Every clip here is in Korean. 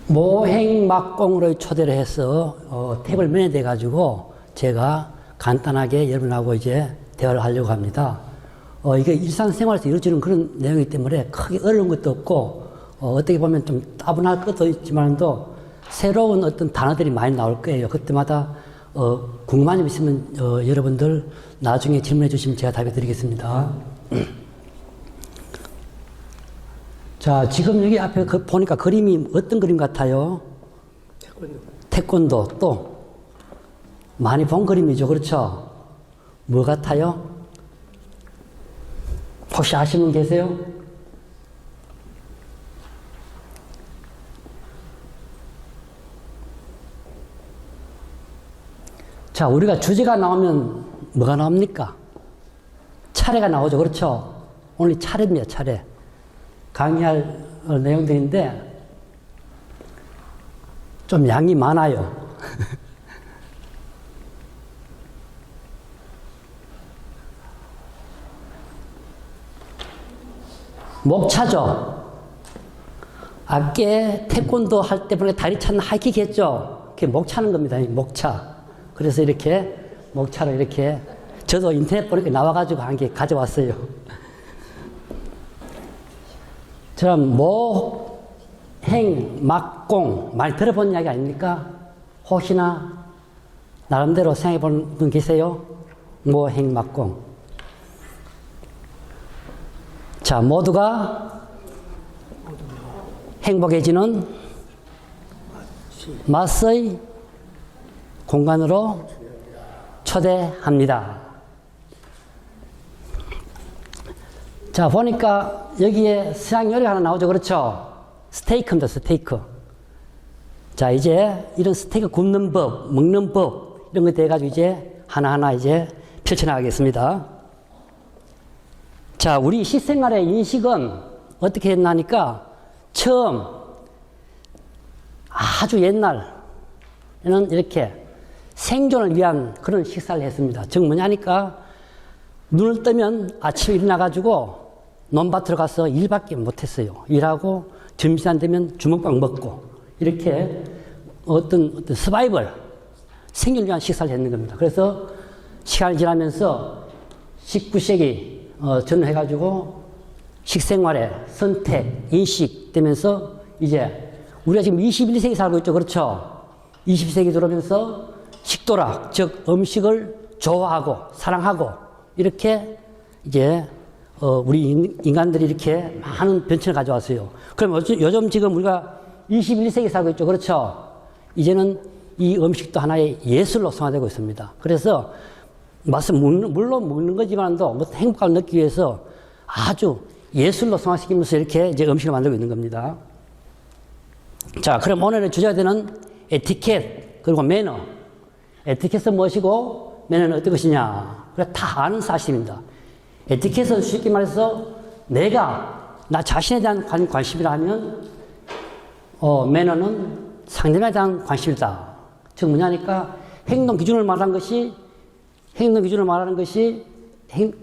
모행막공으로 초대를 해서 탭을 면해대 가지고 제가 간단하게 여러분하고 이제 대화를 하려고 합니다. 이게 일상생활에서 이루어지는 그런 내용이기 때문에 크게 어려운 것도 없고 어떻게 보면 좀 따분할 것도 있지만도 새로운 어떤 단어들이 많이 나올 거예요. 그때마다 궁금한 점 있으면 여러분들 나중에 질문해 주시면 제가 답해 드리겠습니다. 자, 지금 여기 앞에 보니까 그림이 어떤 그림 같아요? 태권도. 또 많이 본 그림이죠. 그렇죠? 뭐 같아요? 혹시 아시는 분 계세요? 자, 우리가 주제가 나오면 뭐가 나옵니까? 차례가 나오죠. 그렇죠? 오늘 차례입니다. 차례. 강의할 내용들인데 좀 양이 많아요. 목차죠. 아까 태권도 할 때 보니까 다리 차는 하이킥 했죠. 그게 목차는 겁니다. 목차. 그래서 이렇게 목차로 이렇게 저도 인터넷 보니까 나와가지고 한 개 가져왔어요. 저는 모행막공 많이 들어본 이야기 아닙니까? 혹시나 나름대로 생각해 본 분 계세요? 모행막공. 자, 모두가 행복해지는 맛의 공간으로 초대합니다. 자, 보니까 여기에 서양 요리가 하나 나오죠. 그렇죠? 스테이크입니다. 스테이크. 자, 이제 이런 스테이크 굽는 법, 먹는 법 이런 것에 가지고 이제 하나하나 이제 펼쳐나가겠습니다. 자, 우리 식생활의 인식은 어떻게 했나니까 처음 아주 옛날에는 이렇게 생존을 위한 그런 식사를 했습니다. 즉 뭐냐니까 눈을 뜨면 아침에 일어나가지고 논밭으로 가서 일밖에 못했어요. 일하고 점심시간 되면 주먹밥 먹고 이렇게 어떤 서바이벌 생존을 위한 식사를 했는 겁니다. 그래서 시간이 지나면서 19세기 전후해가지고 식생활의 선택, 인식 되면서 이제 우리가 지금 21세기 살고 있죠. 그렇죠? 20세기 들어오면서 식도락, 즉 음식을 좋아하고 사랑하고 이렇게 이제 우리 인간들이 이렇게 많은 변천을 가져왔어요. 그럼 요즘 지금 우리가 21세기 살고 있죠. 그렇죠? 이제는 이 음식도 하나의 예술로 성화되고 있습니다. 그래서 물론 먹는 거지만도 행복감을 느끼기 위해서 아주 예술로 성화시키면서 이렇게 이제 음식을 만들고 있는 겁니다. 자, 그럼 오늘의 주제가 되는 에티켓 그리고 매너. 에티켓은 무엇이고 매너는 어떤 것이냐. 그래 다 아는 사실입니다. 에티켓은 쉽게 말해서 나 자신에 대한 관심이라 하면 매너는 상대방에 대한 관심이다. 즉 뭐냐니까 행동 기준을 말하는 것이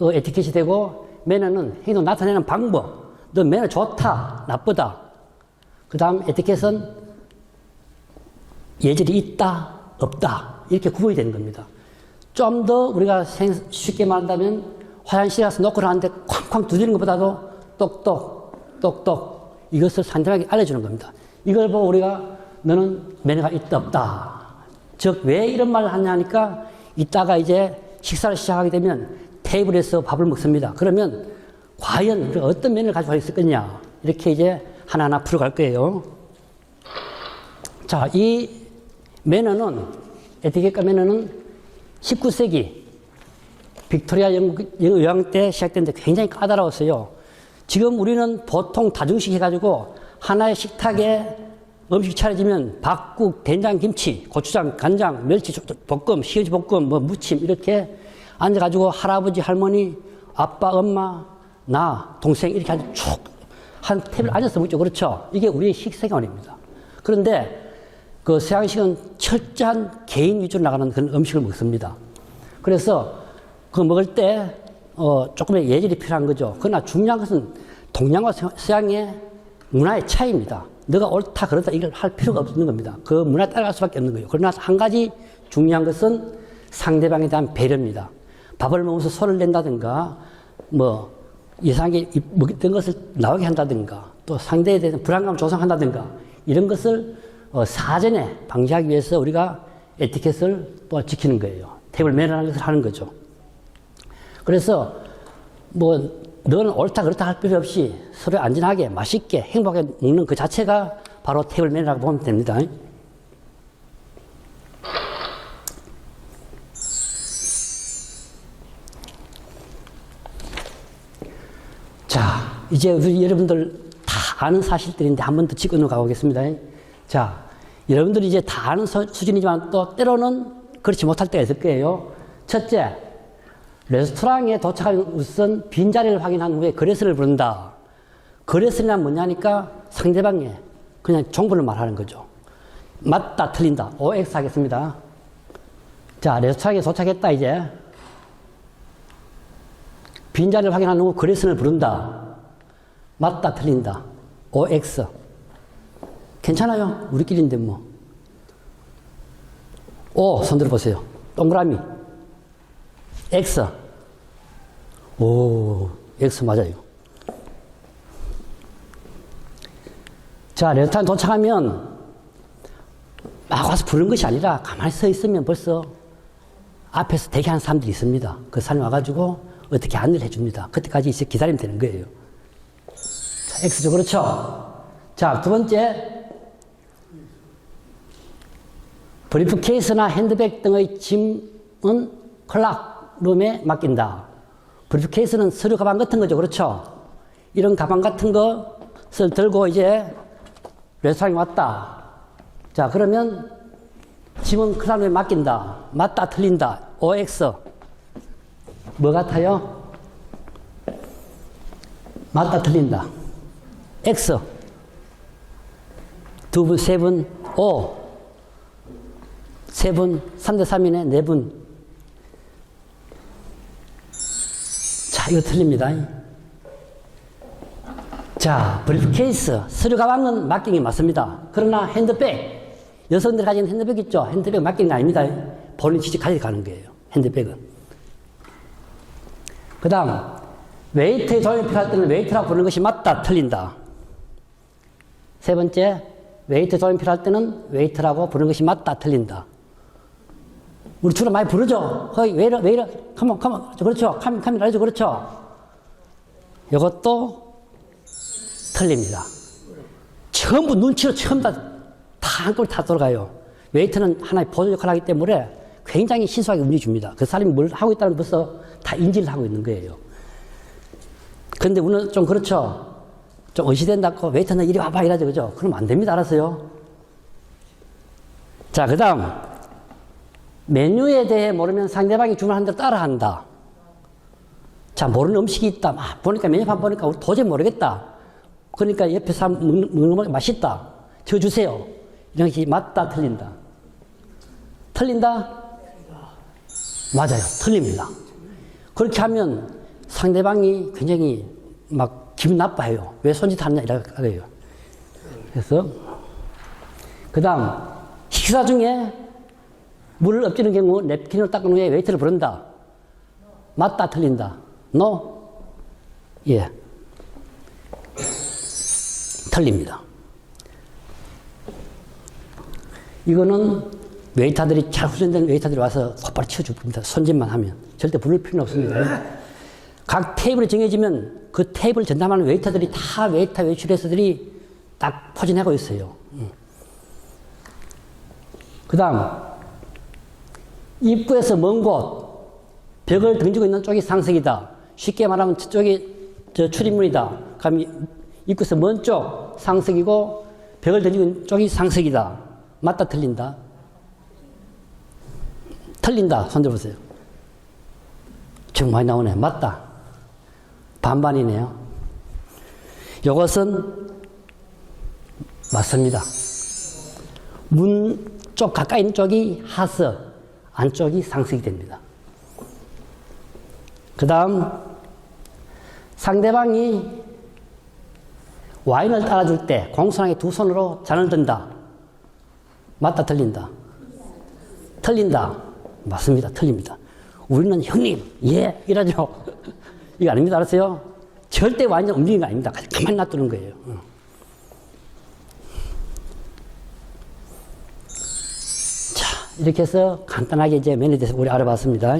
에티켓이 되고 매너는 행동 나타내는 방법. 너 매너 좋다, 나쁘다. 그 다음 에티켓은 예절이 있다, 없다. 이렇게 구분이 되는 겁니다. 좀 더 우리가 쉽게 말한다면 화장실에 가서 놓고 나왔는데 쾅쾅 두드리는 것보다도 똑똑 이것을 상대방에게 알려주는 겁니다. 이걸 보고 우리가 너는 매너가 있다, 없다. 즉, 왜 이런 말을 하냐니까 이따가 이제 식사를 시작하게 되면 테이블에서 밥을 먹습니다. 그러면 과연 우리가 어떤 매너를 가지고 있을 거냐. 이렇게 이제 하나하나 풀어갈 거예요. 자, 이 매너는, 에티켓과 매너는 19세기 빅토리아 여왕 때 시작됐는데 굉장히 까다로웠어요. 지금 우리는 보통 다중식 해가지고 하나의 식탁에 음식 차려지면 밥국, 된장, 김치, 고추장, 간장, 멸치, 볶음, 시금치 볶음, 무침 이렇게 앉아가지고 할아버지, 할머니, 아빠, 엄마, 나, 동생 이렇게 아주 쭉 한 테이블 앉아서 먹죠. 그렇죠? 이게 우리의 식생활입니다. 그런데 그 서양식은 철저한 개인 위주로 나가는 그런 음식을 먹습니다. 그래서 그 먹을 때 조금의 예절이 필요한 거죠. 그러나 중요한 것은 동양과 서양의 문화의 차이입니다. 너가 옳다 그렇다 이걸 할 필요가 없는 겁니다. 그 문화에 따라갈 수밖에 없는 거예요. 그러나 한 가지 중요한 것은 상대방에 대한 배려입니다. 밥을 먹으면서 소리를 낸다든가 뭐 이상하게 먹던 것을 나오게 한다든가 또 상대에 대해서 불안감을 조성한다든가 이런 것을 사전에 방지하기 위해서 우리가 에티켓을 또 지키는 거예요. 테이블 매너라는 것을 하는 거죠. 그래서 뭐 너는 옳다 그렇다 할 필요 없이 서로 안전하게 맛있게 행복하게 먹는 그 자체가 바로 테이블 매너라고 보면 됩니다. 자, 이제 우리 여러분들 다 아는 사실들인데 한 번 더 짚고 넘어가 보겠습니다. 자, 여러분들이 이제 다 아는 수준이지만 또 때로는 그렇지 못할 때가 있을 거예요. 첫째, 레스토랑에 도착하면 우선 빈자리를 확인한 후에 거래선을 부른다. 거래선이란 뭐냐니까 상대방의 그냥 정보를 말하는 거죠. 맞다, 틀린다. OX 하겠습니다. 자, 레스토랑에 도착했다, 이제. 빈자리를 확인한 후 거래선을 부른다. 맞다, 틀린다. OX. 괜찮아요. 우리끼리인데 뭐. O, 손 들어보세요. 동그라미. X. 오, X 맞아요. 자, 레스토랑 도착하면 막 와서 부르는 것이 아니라 가만히 서 있으면 벌써 앞에서 대기하는 사람들이 있습니다. 그 사람이 와가지고 어떻게 안내를 해줍니다. 그때까지 이제 기다리면 되는 거예요. 자, X죠. 그렇죠. 자, 두 번째. 브리프케이스나 핸드백 등의 짐은 클락룸에 맡긴다. 브리프케이스는 서류 가방 같은 거죠. 그렇죠? 이런 가방 같은 것을 들고 이제 레스토랑에 왔다. 자, 그러면 짐은 클락룸에 맡긴다. 맞다, 틀린다. OX. 뭐 같아요? 맞다, 틀린다. X. 두 분, 세 분, O. 세 분, 3대 3이네, 네 분. 자, 이거 틀립니다. 자, 브리프케이스, 서류 가방은 맡긴 게 맞습니다. 그러나 핸드백, 여성들이 가지는 핸드백 있죠? 핸드백 맡긴 게 아닙니다. 본인 직접 가져가는 거예요. 핸드백은. 그 다음, 웨이트의 도움이 필요할 때는 웨이트라고 부르는 것이 맞다, 틀린다. 세 번째, 웨이트 도움이 필요할 때는 웨이트라고 부르는 것이 맞다, 틀린다. 우리 주로 많이 부르죠? 거의 왜 이래, 컴온, 그렇죠? 카메라 알죠? 그렇죠? 이것도 틀립니다. 전부 눈치로 처음 다 한꺼번에 다 돌아가요. 웨이트는 하나의 보조 역할을 하기 때문에 굉장히 신속하게 움직여줍니다. 그 사람이 뭘 하고 있다는 벌써 다 인지를 하고 있는 거예요. 그런데 우리는 좀 그렇죠? 좀 의시된다고 웨이터는 이리 와봐 이러죠. 그죠? 그러면 안 됩니다. 알았어요? 자, 그 다음. 메뉴에 대해 모르면 상대방이 주문한 대로 따라한다. 자, 모르는 음식이 있다. 보니까 메뉴판 보니까 우리 도저히 모르겠다. 그러니까 옆에 사람 먹는 거 맛있다. 저 주세요. 이런 것이 맞다, 틀린다. 틀린다? 맞아요. 틀립니다. 그렇게 하면 상대방이 굉장히 막 기분 나빠해요. 왜 손짓하느냐 이래요. 그래서 그 다음 식사 중에 물을 엎지는 경우 냅킨을 닦은 후에 웨이터를 부른다. 맞다, 틀린다. No? 예. 틀립니다. 이거는 웨이터들이 잘 훈련된 웨이터들이 와서 곧바로 치워줍니다. 손짓만 하면. 절대 부를 필요는 없습니다. 각 테이블이 정해지면 그 테이블 전담하는 웨이터들이 다 웨이터 외출해서들이 딱 포진하고 있어요. 그 다음, 입구에서 먼 곳, 벽을 등지고 있는 쪽이 상석이다. 쉽게 말하면 저쪽이 출입문이다. 그럼 입구에서 먼 쪽 상석이고 벽을 등지고 있는 쪽이 상석이다. 맞다, 틀린다? 틀린다. 손 들어보세요. 지금 많이 나오네. 맞다. 반반이네요. 이것은 맞습니다. 문 쪽 가까이 있는 쪽이 하스, 안쪽이 상석이 됩니다. 그 다음 상대방이 와인을 따라줄 때 공손하게 두 손으로 잔을 든다. 맞다, 틀린다? 틀린다. 맞습니다. 틀립니다. 우리는 형님, 예, 이러죠. 이거 아닙니다. 알았어요? 절대 완전 움직이는 거 아닙니다. 가만히 놔두는 거예요. 자, 이렇게 해서 간단하게 이제 매너에 대해서 우리 알아봤습니다.